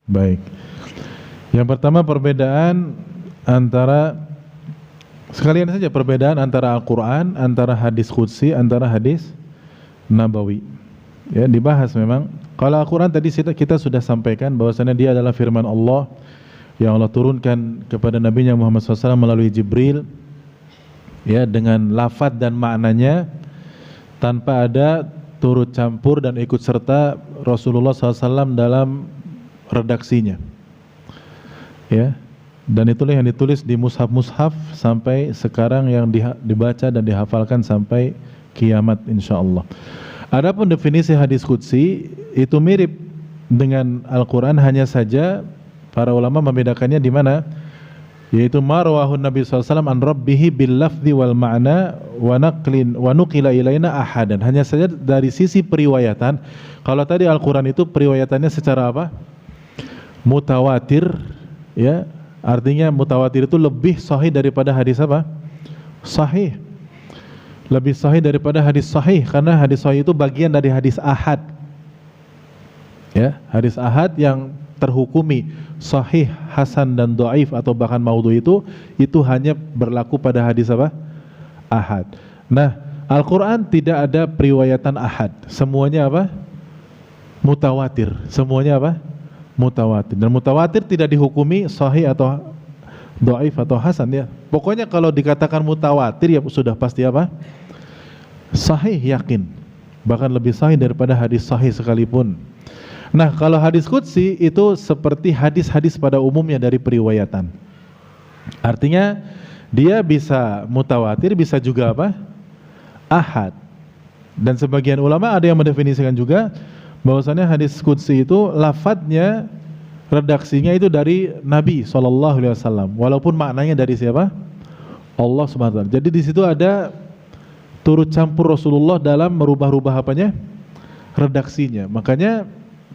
Baik. Yang pertama perbedaan antara sekalian saja perbedaan antara Al-Qur'an, antara hadis qudsi, antara hadis nabawi. Ya, dibahas memang. Kalau Al-Qur'an tadi kita sudah sampaikan bahwasanya dia adalah firman Allah yang Allah turunkan kepada Nabi Muhammad SAW melalui Jibril, ya, dengan lafaz dan maknanya tanpa ada turut campur dan ikut serta Rasulullah SAW dalam redaksinya, ya. Dan itulah yang ditulis di mushaf-mushaf sampai sekarang, yang dibaca dan dihafalkan sampai kiamat insyaallah. Adapun definisi hadis qudsi itu mirip dengan Al-Qur'an, hanya saja para ulama membedakannya di mana, yaitu marwahun Nabi SAW an rabbihi bil lafzi wal ma'na wa nuqila ilaina ahadan. Hanya saja dari sisi periwayatan, kalau tadi Al-Qur'an itu periwayatannya secara apa? Mutawatir, ya. Artinya mutawatir itu lebih sahih daripada hadis apa? Sahih. Lebih sahih daripada hadis sahih, karena hadis sahih itu bagian dari hadis ahad. Ya, hadis ahad yang terhukumi sahih, hasan dan dhaif atau bahkan maudhu itu hanya berlaku pada hadis apa? Ahad. Nah, Al-Qur'an tidak ada periwayatan ahad. Semuanya apa? Mutawatir. Semuanya apa? Mutawatir. Dan mutawatir tidak dihukumi sahih atau dhaif atau hasan, ya. Pokoknya kalau dikatakan mutawatir ya sudah pasti apa? Sahih, yakin. Bahkan lebih sahih daripada hadis sahih sekalipun. Nah, kalau hadis qudsi itu seperti hadis-hadis pada umumnya dari periwayatan. Artinya dia bisa mutawatir, bisa juga apa? Ahad. Dan sebagian ulama ada yang mendefinisikan juga bahwasanya hadis qudsi itu lafadznya, redaksinya itu dari Nabi SAW, walaupun maknanya dari siapa? Allah SWT. Jadi di situ ada turut campur Rasulullah dalam merubah-rubah apanya? Redaksinya. Makanya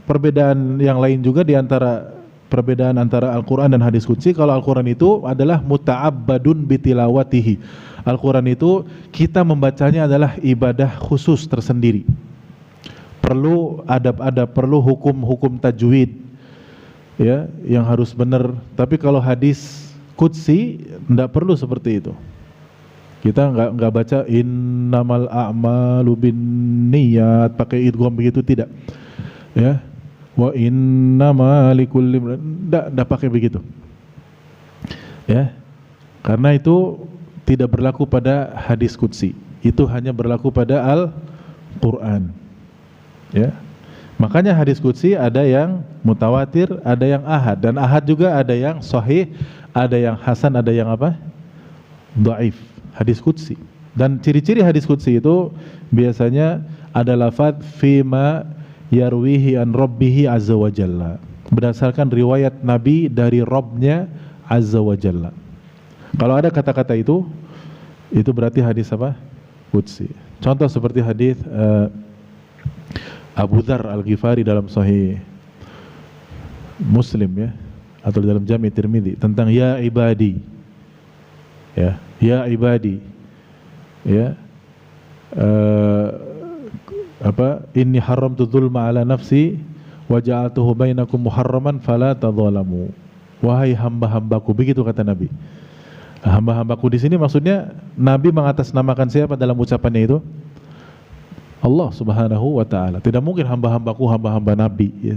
perbedaan yang lain juga di antara perbedaan antara Al-Qur'an dan hadis qudsi, kalau Al-Qur'an itu adalah muta'abbadun bitilawatihi. Al-Qur'an itu kita membacanya adalah ibadah khusus tersendiri. Perlu adab-adab, perlu hukum-hukum tajwid, ya, yang harus benar. Tapi kalau hadis qudsi tidak perlu seperti itu. Kita enggak baca innamal a'malu binniyat pakai idgham begitu, tidak. Ya. Wa innama likulli enggak pakai begitu. Ya. Karena itu tidak berlaku pada hadis qudsi. Itu hanya berlaku pada Al-Qur'an. Ya. Makanya hadis qudsi ada yang mutawatir, ada yang ahad, dan ahad juga ada yang sahih, ada yang hasan, ada yang apa? Dhaif. Hadis qudsi. Dan ciri-ciri hadis qudsi itu biasanya ada lafaz fima yarwihi an rabbihi azza wa jalla, berdasarkan riwayat Nabi dari Rabbnya azza wa jalla. Kalau ada kata-kata itu berarti hadis apa? Qudsi. Contoh seperti hadis Abu Dzar Al-Ghifari dalam Sahih Muslim, ya, atau dalam Jami' Tirmidzi tentang ya ibadi, ya ibadi, ya, inni haramtu dzulma ala nafsi wa ja'altuhu bainakum muharraman fala tadzalamu. Wahai hamba-hambaku, begitu kata Nabi. Hamba-hambaku di sini maksudnya Nabi mengatasnamakan siapa dalam ucapannya itu? Allah Subhanahu wa taala. Tidak mungkin hamba-hambaku hamba-hamba Nabi, ya.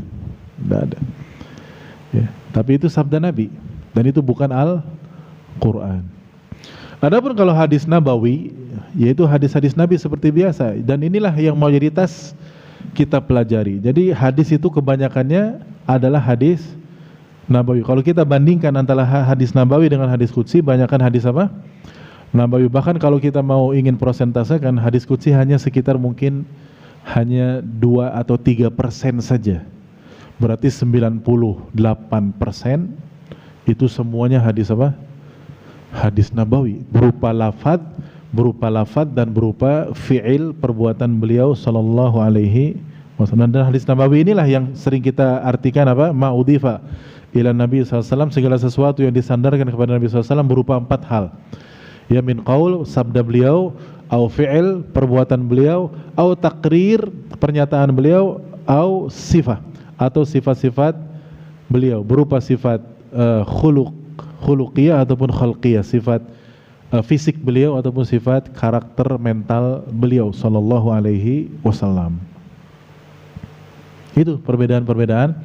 Tidak ada. Ya, tapi itu sabda Nabi dan itu bukan Al-Qur'an. Adapun kalau hadis nabawi, yaitu hadis-hadis Nabi seperti biasa, dan inilah yang mayoritas kita pelajari. Jadi hadis itu kebanyakannya adalah hadis nabawi. Kalau kita bandingkan antara hadis nabawi dengan hadis qudsi, banyakkan hadis apa? Nabawi. Bahkan kalau kita mau ingin prosentasekan, hadis qudsi hanya sekitar mungkin hanya 2 atau 3% saja. Berarti 98% itu semuanya hadis apa? Hadis nabawi, berupa lafaz dan berupa fi'il, perbuatan beliau sallallahu alaihi wasallam. Dan hadis nabawi inilah yang sering kita artikan apa? Ma'udhifa ila Nabi SAW, segala sesuatu yang disandarkan kepada Nabi SAW berupa 4 hal. Ya, min qaul, sabda beliau, au fi'il, perbuatan beliau, au taqrir, pernyataan beliau, au sifah, atau sifat-sifat beliau berupa sifat khuluqiyah ataupun khalqiyah, sifat fisik beliau ataupun sifat karakter mental beliau sallallahu alaihi wasallam. Itu perbedaan-perbedaan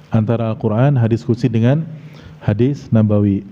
antara Al-Quran, hadis qudsi dengan hadis nabawi.